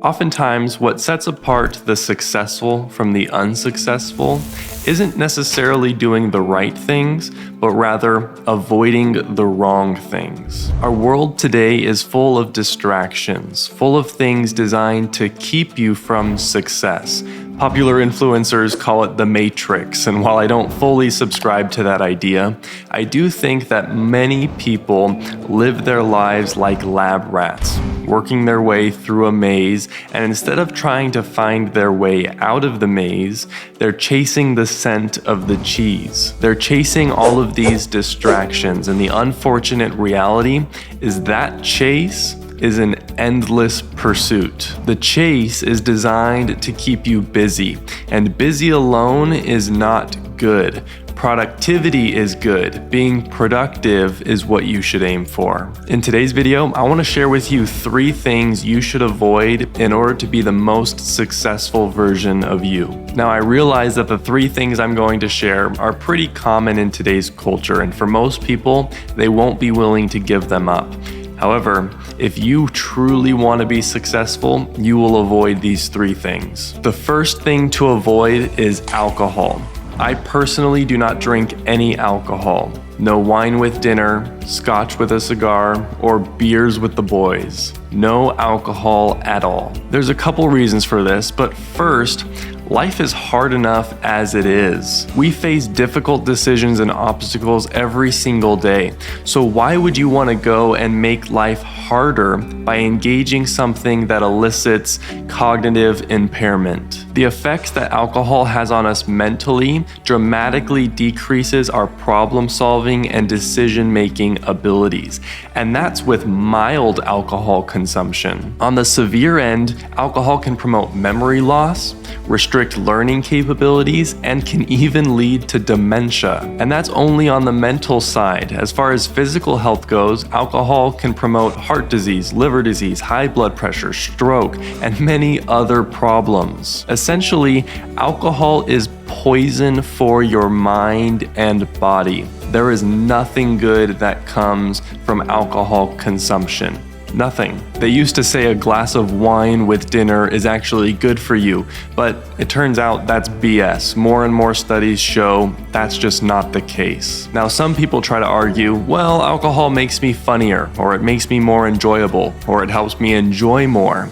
Oftentimes, what sets apart the successful from the unsuccessful isn't necessarily doing the right things, but rather avoiding the wrong things. Our world today is full of distractions, full of things designed to keep you from success. Popular influencers call it the Matrix, and while I don't fully subscribe to that idea, I do think that many people live their lives like lab rats, working their way through a maze, and instead of trying to find their way out of the maze, they're chasing the scent of the cheese. They're chasing all of these distractions, and the unfortunate reality is that chase is an endless pursuit. The chase is designed to keep you busy, and busy alone is not good. Productivity is good. Being productive is what you should aim for. In today's video, I want to share with you 3 things you should avoid in order to be the most successful version of you. Now, I realize that the 3 things I'm going to share are pretty common in today's culture, and for most people, they won't be willing to give them up. However, if you truly want to be successful, you will avoid these 3 things. The first thing to avoid is alcohol. I personally do not drink any alcohol. No wine with dinner, scotch with a cigar, or beers with the boys. No alcohol at all. There's a couple reasons for this, but first, life is hard enough as it is. We face difficult decisions and obstacles every single day. So why would you want to go and make life harder by engaging something that elicits cognitive impairment? The effects that alcohol has on us mentally dramatically decreases our problem-solving and decision-making abilities. And that's with mild alcohol consumption. On the severe end, alcohol can promote memory loss, restrict learning capabilities, and can even lead to dementia. And that's only on the mental side. As far as physical health goes, alcohol can promote heart disease, liver disease, high blood pressure, stroke, and many other problems. Essentially, alcohol is poison for your mind and body. There is nothing good that comes from alcohol consumption. Nothing. They used to say a glass of wine with dinner is actually good for you, but it turns out that's BS. More and more studies show that's just not the case. Now, some people try to argue, well, alcohol makes me funnier, or it makes me more enjoyable, or it helps me enjoy more.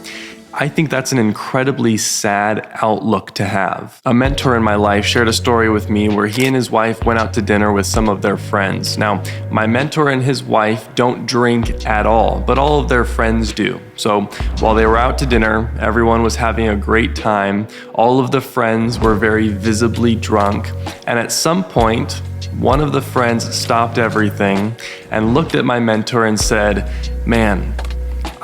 I think that's an incredibly sad outlook to have. A mentor in my life shared a story with me where he and his wife went out to dinner with some of their friends. Now, my mentor and his wife don't drink at all, but all of their friends do. So while they were out to dinner, everyone was having a great time. All of the friends were very visibly drunk, and at some point, one of the friends stopped everything and looked at my mentor and said, "Man,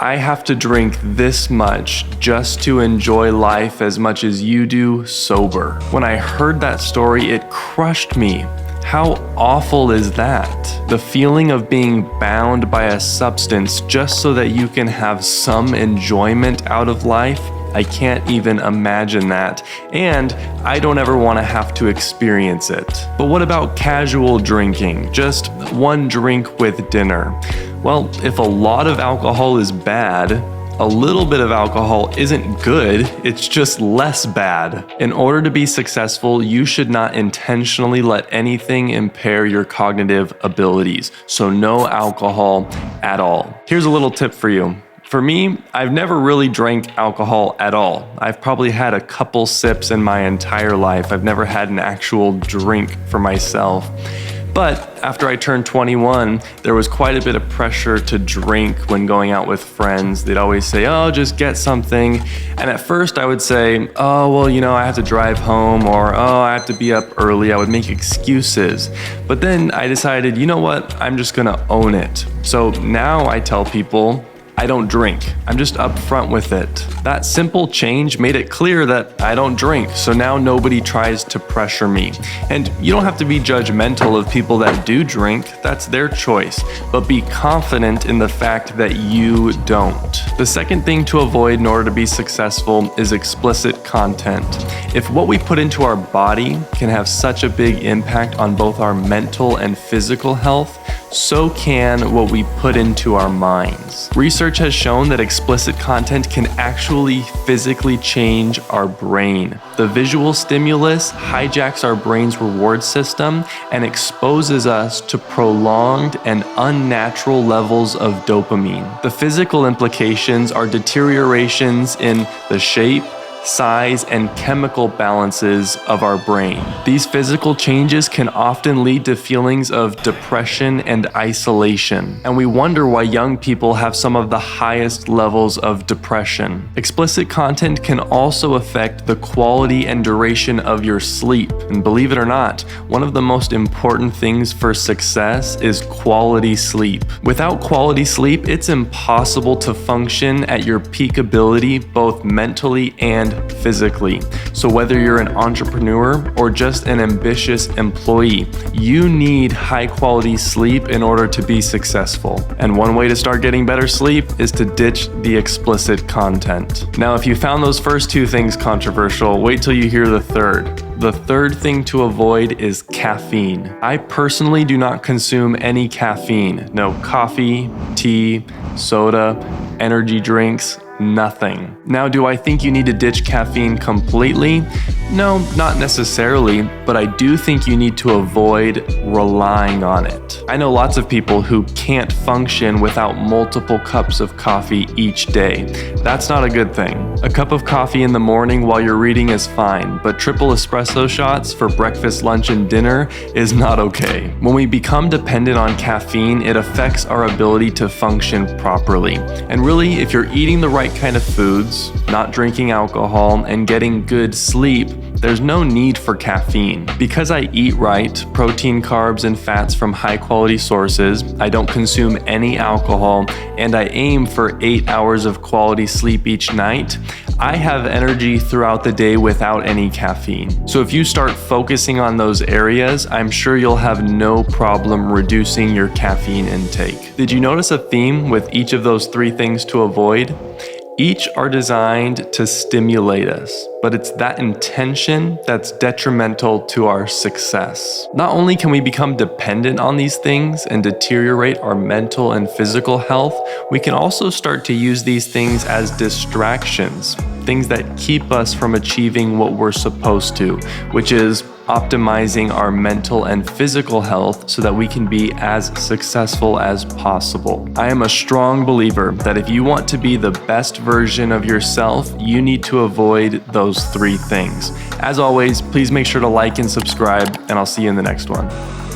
I have to drink this much just to enjoy life as much as you do sober." When I heard that story, it crushed me. How awful is that? The feeling of being bound by a substance just so that you can have some enjoyment out of life. I can't even imagine that, and I don't ever want to have to experience it. But what about casual drinking? Just one drink with dinner? Well, if a lot of alcohol is bad, a little bit of alcohol isn't good, it's just less bad. In order to be successful, you should not intentionally let anything impair your cognitive abilities. So no alcohol at all. Here's a little tip for you. For me, I've never really drank alcohol at all. I've probably had a couple sips in my entire life. I've never had an actual drink for myself. But after I turned 21, there was quite a bit of pressure to drink when going out with friends. They'd always say, "Oh, just get something." And at first I would say, "Oh, well, I have to drive home," or "Oh, I have to be up early." I would make excuses. But then I decided, you know what? I'm just gonna own it. So now I tell people, I don't drink. I'm just upfront with it. That simple change made it clear that I don't drink, so now nobody tries to pressure me. And you don't have to be judgmental of people that do drink, that's their choice, but be confident in the fact that you don't. The second thing to avoid in order to be successful is explicit content. If what we put into our body can have such a big impact on both our mental and physical health, so can what we put into our minds. Research Research has shown that explicit content can actually physically change our brain. The visual stimulus hijacks our brain's reward system and exposes us to prolonged and unnatural levels of dopamine. The physical implications are deteriorations in the shape, size, and chemical balances of our brain. These physical changes can often lead to feelings of depression and isolation, and we wonder why young people have some of the highest levels of depression. Explicit content can also affect the quality and duration of your sleep, and believe it or not, one of the most important things for success is quality sleep. Without quality sleep, it's impossible to function at your peak ability, both mentally and physically. So whether you're an entrepreneur or just an ambitious employee, you need high quality sleep in order to be successful. And one way to start getting better sleep is to ditch the explicit content. Now, if you found those first two things controversial, wait till you hear the third. The third thing to avoid is caffeine. I personally do not consume any caffeine. No coffee, tea, soda, energy drinks, nothing. Now, do I think you need to ditch caffeine completely? No, not necessarily, but I do think you need to avoid relying on it. I know lots of people who can't function without multiple cups of coffee each day. That's not a good thing. A cup of coffee in the morning while you're reading is fine, but triple espresso shots for breakfast, lunch, and dinner is not okay. When we become dependent on caffeine, it affects our ability to function properly. And really, if you're eating the right kind of foods, not drinking alcohol, and getting good sleep, there's no need for caffeine. Because I eat right, protein, carbs, and fats from high quality sources, I don't consume any alcohol, and I aim for 8 hours of quality sleep each night, I have energy throughout the day without any caffeine. So if you start focusing on those areas, I'm sure you'll have no problem reducing your caffeine intake. Did you notice a theme with each of those three things to avoid? Each are designed to stimulate us, but it's that intention that's detrimental to our success. Not only can we become dependent on these things and deteriorate our mental and physical health, we can also start to use these things as distractions, things that keep us from achieving what we're supposed to, which is optimizing our mental and physical health so that we can be as successful as possible. I am a strong believer that if you want to be the best version of yourself, you need to avoid those three things. As always, please make sure to like and subscribe, and I'll see you in the next one.